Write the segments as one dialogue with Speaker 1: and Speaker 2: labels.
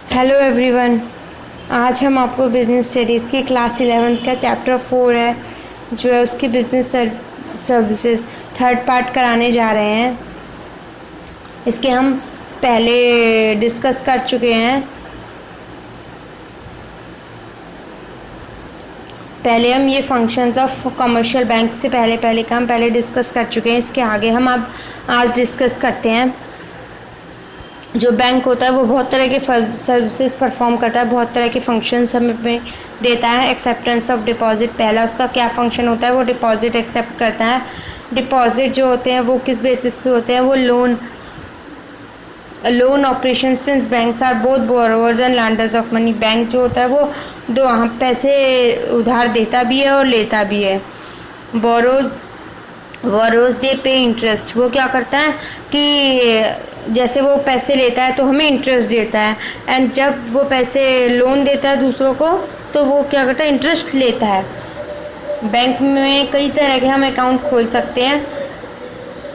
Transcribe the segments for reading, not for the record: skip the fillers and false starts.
Speaker 1: Hello everyone. आज हम आपको बिज़नेस स्टडीज़ की क्लास 11th का चैप्टर 4 है जो है उसकी बिज़नेस सर्विसेज थर्ड पार्ट कराने जा रहे हैं। इसके हम पहले डिस्कस कर चुके हैं। पहले हम ये फंक्शंस ऑफ कमर्शियल बैंक से पहले का हम पहले डिस्कस कर चुके हैं। इसके आगे हम अब आज डिस्कस करते हैं। जो बैंक होता है वो बहुत तरह के सर्विसेज परफॉर्म करता है, बहुत तरह के फंक्शंस हमें देता है। एक्सेप्टेंस ऑफ डिपॉजिट पहला उसका क्या फंक्शन होता है, वो डिपॉजिट एक्सेप्ट करता है। डिपॉजिट जो होते हैं वो किस बेसिस पे होते हैं, वो loan operation since banks are both borrowers and lenders of money. Bank जो होता है वो पैसे उधार देता भी है और लेता भी है। बोरोज दे पे इंटरेस्ट, वो क्या करता है कि जैसे वो पैसे लेता है तो हमें इंटरेस्ट देता है, एंड जब वो पैसे लोन देता है दूसरों को तो वो क्या करता है, इंटरेस्ट लेता है। बैंक में कई तरह के हम अकाउंट खोल सकते हैं।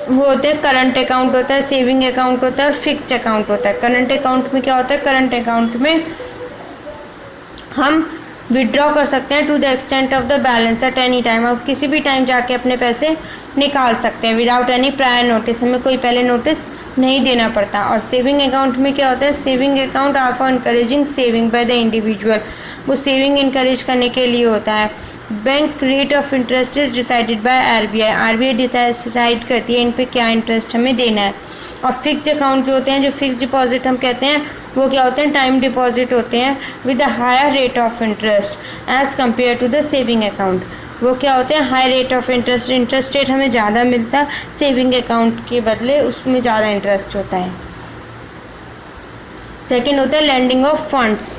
Speaker 1: वो होते हैं करंट अकाउंट होता है, सेविंग अकाउंट होता है और फिक्स्ड अकाउंट होता है। करंट अकाउंट में क्या होता है, करंट अकाउंट में हम विड्रॉ कर सकते हैं to the extent of the balance at any time. आप किसी भी टाइम जाके अपने पैसे निकाल सकते हैं विदाउट एनी प्रायर नोटिस, हमें कोई पहले नोटिस नहीं देना पड़ता। और सेविंग अकाउंट में क्या होता है, saving account are for encouraging saving by the individual, वो सेविंग इनकरेज करने के लिए होता है। Bank rate of interest is decided by RBI decide करती है इन पे क्या इंटरेस्ट हमें देना है। और फिक्स्ड अकाउंट जो होते हैं, जो फिक्स्ड डिपॉजिट हम कहते हैं, वो क्या होते हैं, टाइम डिपॉजिट होते हैं with a higher rate of interest as compare to the saving account. वो क्या होते हैं, high rate of interest, interest rate हमें ज़्यादा मिलता है, सेविंग अकाउंट के बदले उसमें ज़्यादा इंटरेस्ट होता है। सेकेंड होता है lending of funds.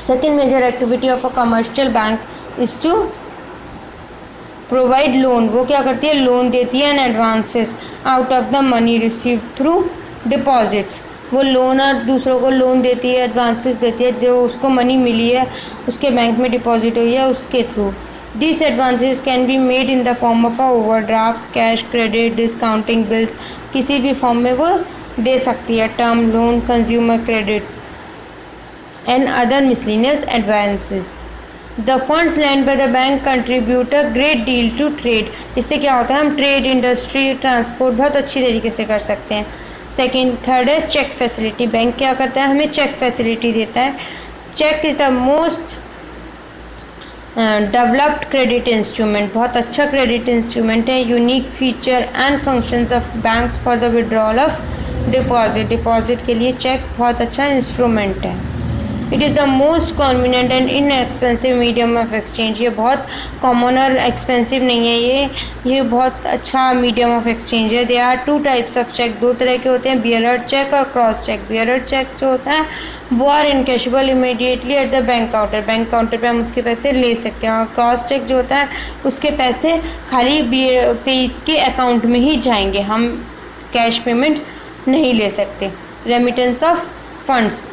Speaker 1: Second major activity of a commercial bank is to provide loan. वो क्या करती है, लोन देती है and advances out of the money receive through deposits. वो लोन और दूसरों को लोन देती है, एडवांसेस देती है, जो उसको मनी मिली है उसके बैंक में डिपॉजिट हुई है उसके through. This advances can be made in the form of a overdraft, cash credit, discounting bills, किसी भी फॉर्म में वो दे सकती है। Term loan, consumer credit and other miscellaneous advances. The funds lend by the bank contribute a great deal to trade. इससे क्या होता है, हम ट्रेड, इंडस्ट्री, ट्रांसपोर्ट बहुत अच्छी तरीके से कर सकते हैं। थर्ड है चेक फैसिलिटी। बैंक क्या करता है, हमें चेक फैसिलिटी देता है। Cheque is the most developed credit instrument, बहुत अच्छा क्रेडिट इंस्ट्रूमेंट है। Unique feature and functions of banks for the withdrawal of deposit के लिए चेक बहुत अच्छा इंस्ट्रूमेंट है। It is the most convenient and inexpensive medium of exchange. ये बहुत कॉमन और एक्सपेंसिव नहीं है, ये बहुत अच्छा मीडियम ऑफ एक्सचेंज है। They are two types of cheque, दो तरह के होते हैं, बियरर चेक और क्रॉस चेक। बियरर चेक जो होता है वो are encashable immediately at the bank counter पे हम उसके पैसे ले सकते हैं। और क्रॉस चेक जो होता है उसके पैसे खाली पेज के अकाउंट में ही जाएंगे, हम कैश पेमेंट नहीं ले सकते। Remittance of funds,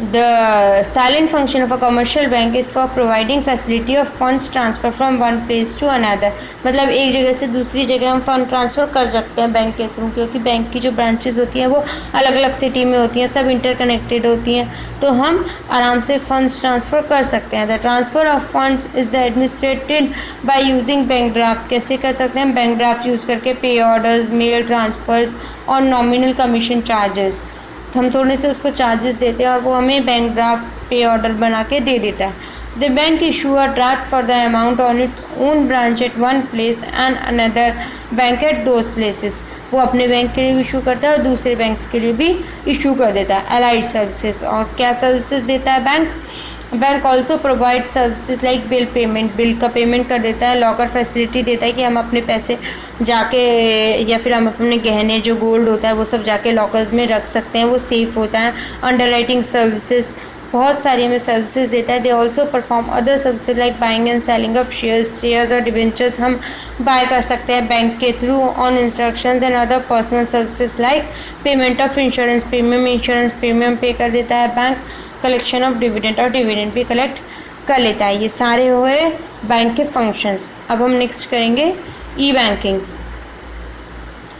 Speaker 1: the silent function of a commercial bank is for providing facility of funds transfer from one place to another। मतलब एक जगह से दूसरी जगह हम फंड ट्रांसफ़र कर सकते हैं बैंक के थ्रू, क्योंकि बैंक की जो ब्रांचेस होती हैं वो अलग अलग सिटी में होती हैं, सब इंटरकनेक्टेड होती हैं, तो हम आराम से फंड्स ट्रांसफ़र कर सकते हैं। The transfer of funds is the administrated by using bank draft. कैसे कर सकते हैं, बैंक ड्राफ्ट यूज़ करके, पे ऑर्डर्स, मेल ट्रांसफर्स और नॉमिनल कमीशन चार्जेस। हम थोड़े से उसको चार्जेस देते हैं और वो हमें बैंक ड्राफ्ट पे ऑर्डर बना के दे देता है। The bank issue a draft for the amount on its own branch at one place and another bank at those places. वो अपने बैंक के लिए भी इशू करता है और दूसरे बैंक्स के लिए भी इशू कर देता है। अलाइड सर्विसेज, और क्या सर्विसेज देता है bank also provide services like bill payment, bill का पेमेंट कर देता है। लॉकर फैसिलिटी देता है कि हम अपने पैसे जाके या फिर हम अपने गहने जो गोल्ड होता है वो सब जाके लॉकर्स में रख सकते हैं, वो सेफ़ होता है। अंडरराइटिंग सर्विसेज, बहुत सारी हमें सर्विसेज देता है। They also perform other services like buying and selling of shares और डिवेंचर्स हम बाय कर सकते हैं बैंक के through on instructions. And other personal services like payment of insurance premium पे कर देता है बैंक। कलेक्शन ऑफ डिविडेंड, और डिविडेंड भी कलेक्ट कर लेता है। ये सारे हुए बैंक के फंक्शंस। अब हम नेक्स्ट करेंगे ई बैंकिंग।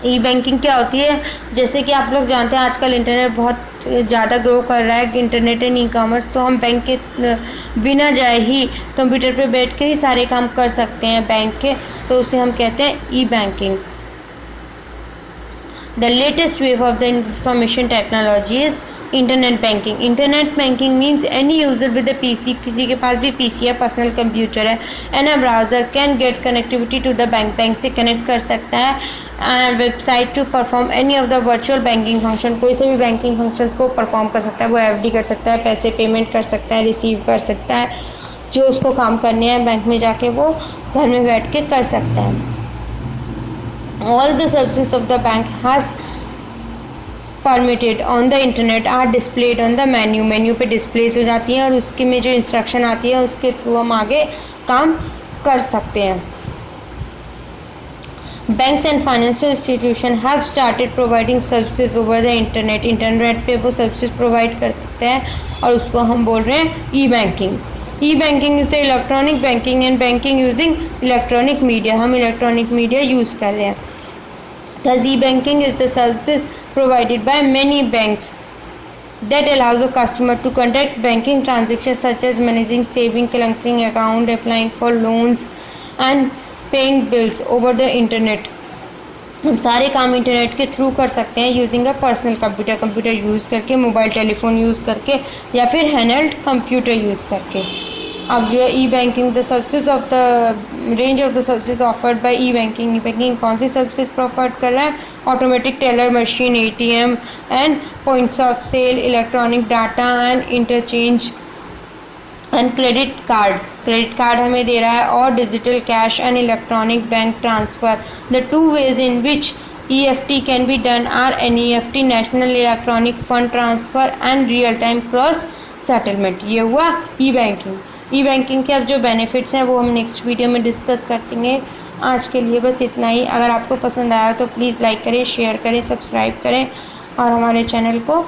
Speaker 1: ई बैंकिंग क्या होती है? जैसे कि आप लोग जानते हैं आजकल इंटरनेट बहुत ज़्यादा ग्रो कर रहा है, इंटरनेट एंड ई कॉमर्स, तो हम बैंक के बिना जाए ही कंप्यूटर पे बैठ के ही सारे काम कर सकते हैं बैंक के, तो उसे हम कहते हैं E banking. The latest wave of the information technology is internet banking. Internet banking means any user with a PC, किसी के पास भी PC है, पर्सनल कंप्यूटर है, and a browser can get connectivity to the bank से connect कर सकता है, and website to perform any of the virtual banking function, कोई से भी बैंकिंग फंक्शन को परफॉर्म कर सकता है। वो FD कर सकता है, पैसे पेमेंट कर सकता है, रिसीव कर सकता है, जो उसको काम करने हैं बैंक में जाके वो घर में बैठ के कर सकता है। All the services of the bank has permitted on the internet are displayed on the menu पे डिस्प्लेस हो जाती हैं और उसके में जो इंस्ट्रक्शन आती है उसके थ्रू हम आगे काम कर सकते हैं। Banks and financial institutions have started providing services over the internet. Internet पे वो सर्विसेज प्रोवाइड कर सकते हैं और उसको हम बोल रहे हैं E banking. E banking is the electronic banking and banking using electronic media. हम इलेक्ट्रॉनिक मीडिया यूज़ कर रहे हैं। Thus, e-banking is the services provided by many banks that allows a customer to conduct banking transactions such as managing saving, collecting account, applying for loans and paying bills over the internet. हम सारे काम internet के through कर सकते हैं using a personal computer use करके, mobile telephone use करके या फिर हैंडहेल्ड कंप्यूटर यूज़ करके। अब जो है E banking the services of the range of the services offered by E banking कौन सी सर्विसेज प्रोवाइड कर रहा है? Automatic teller machine, ATM and points of sale, electronic data and interchange and credit card हमें दे रहा है, और digital cash and electronic bank transfer. The two ways in which EFT can be done are NEFT, national electronic fund transfer and real time cross settlement. ये हुआ ई banking. E banking के अब जो बेनिफिट्स हैं वो हम नेक्स्ट वीडियो में discuss करते। आज के लिए बस इतना ही। अगर आपको पसंद आया तो प्लीज़ लाइक करें, शेयर करें, सब्सक्राइब करें और हमारे चैनल को